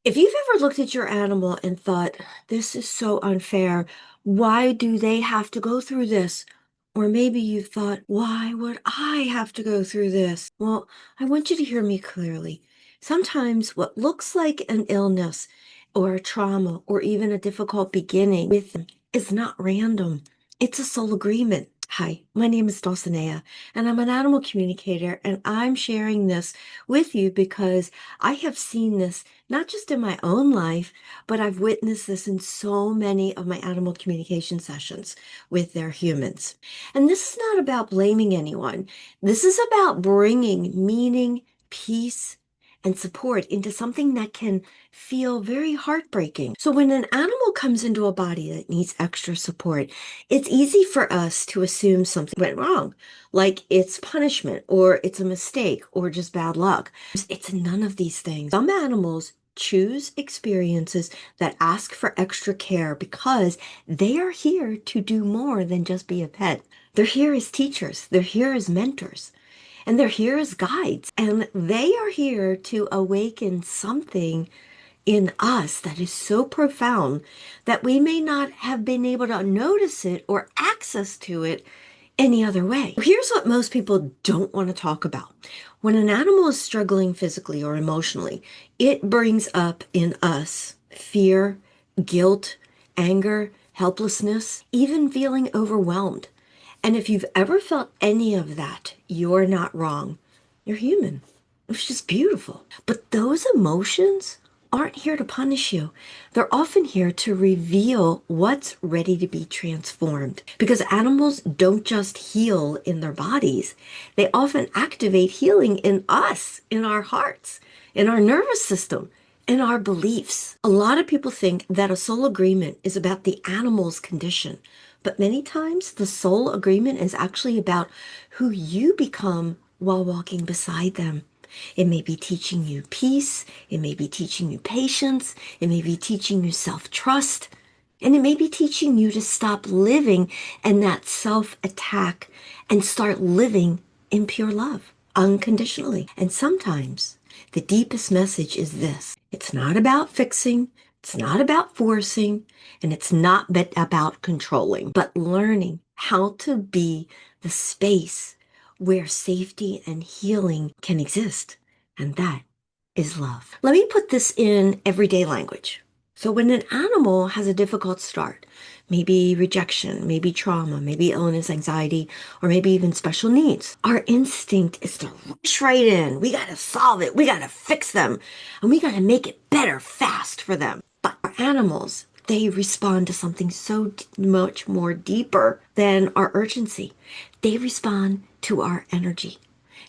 If you've ever looked at your animal and thought, this is so unfair, why do they have to go through this? Or maybe you've thought, why would I have to go through this? Well, I want you to hear me clearly. Sometimes what looks like an illness or a trauma or even a difficult beginning with them is not random. It's a soul agreement. Hi, my name is Dulcinea, and I'm an animal communicator, and I'm sharing this with you because I have seen this not just in my own life, but I've witnessed this in so many of my animal communication sessions with their humans. And this is not about blaming anyone. This is about bringing meaning, peace, and support into something that can feel very heartbreaking. So when an animal comes into a body that needs extra support, it's easy for us to assume something went wrong, like it's punishment or it's a mistake or just bad luck. It's none of these things. Some animals choose experiences that ask for extra care because they are here to do more than just be a pet. They're here as teachers, they're here as mentors, and they're here as guides. And they are here to awaken something in us that is so profound that we may not have been able to notice it or access to it any other way. Here's what most people don't want to talk about. When an animal is struggling physically or emotionally, it brings up in us fear, guilt, anger, helplessness, even feeling overwhelmed. And if you've ever felt any of that, you're not wrong. You're human. It's just beautiful. But those emotions aren't here to punish you. They're often here to reveal what's ready to be transformed. Because animals don't just heal in their bodies, they often activate healing in us, in our hearts, in our nervous system, in our beliefs. A lot of people think that a soul agreement is about the animal's condition, but many times the soul agreement is actually about who you become while walking beside them. It may be teaching you peace, it may be teaching you patience, it may be teaching you self-trust, and it may be teaching you to stop living in that self-attack and start living in pure love, unconditionally. And sometimes the deepest message is this: it's not about fixing, it's not about forcing, and it's not about controlling, but learning how to be the space where safety and healing can exist. And that is love. Let me put this in everyday language. So when an animal has a difficult start, maybe rejection, maybe trauma, maybe illness, anxiety, or maybe even special needs, our instinct is to rush right in. We got to solve it. We got to fix them. And we got to make it better fast for them. But our animals, they respond to something so much more deeper than our urgency. They respond to our energy.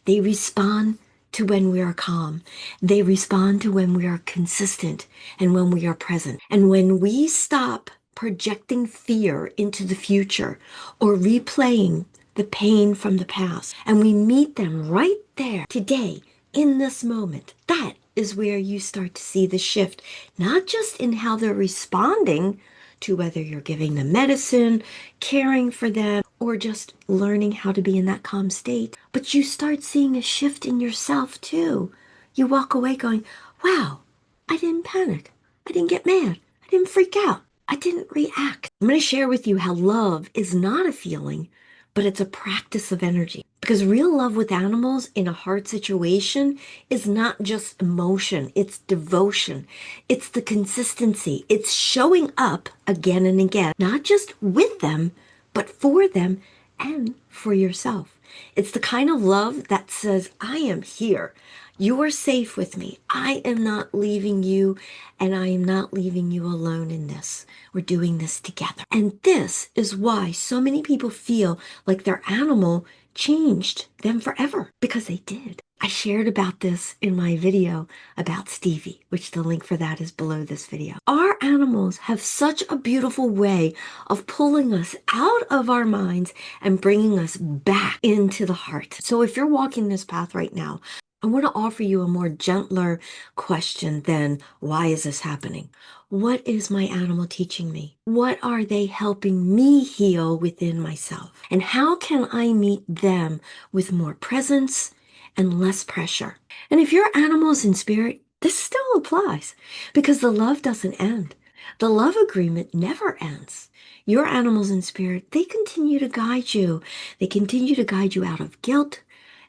They respond to when we are calm. They respond to when we are consistent and when we are present. And when we stop projecting fear into the future or replaying the pain from the past, and we meet them right there today in this moment, that is where you start to see the shift, not just in how they're responding to whether you're giving them medicine, caring for them, or just learning how to be in that calm state, but you start seeing a shift in yourself too. You walk away going, wow, I didn't panic. I didn't get mad. I didn't freak out. I didn't react. I'm going to share with you how love is not a feeling, but it's a practice of energy. Because real love with animals in a hard situation is not just emotion, it's devotion. It's the consistency. It's showing up again and again, not just with them, but for them and for yourself. It's the kind of love that says, I am here. You are safe with me. I am not leaving you, and I am not leaving you alone in this. We're doing this together. And this is why so many people feel like their animal changed them forever, because they did. I shared about this in my video about Stevie, which the link for that is below this video. Our animals have such a beautiful way of pulling us out of our minds and bringing us back into the heart. So if you're walking this path right now, I want to offer you a more gentler question than, why is this happening? What is my animal teaching me? What are they helping me heal within myself? And how can I meet them with more presence and less pressure? And if your animal is in spirit, This still applies because the love doesn't end. The love agreement never ends. Your animals in spirit, they continue to guide you. They continue to guide you out of guilt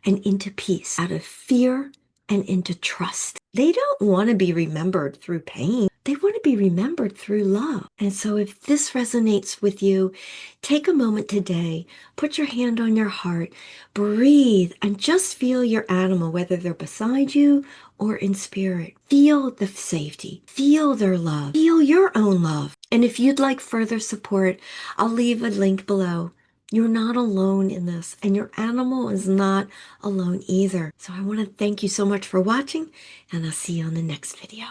and into peace, out of fear and into trust. They don't want to be remembered through pain. They want to be remembered through love. And so if this resonates with you, take a moment today, put your hand on your heart, breathe, and just feel your animal, whether they're beside you or in spirit. Feel the safety, feel their love, feel your own love. And if you'd like further support, I'll leave a link below. You're not alone in this, and your animal is not alone either. So I want to thank you so much for watching, and I'll see you on the next video.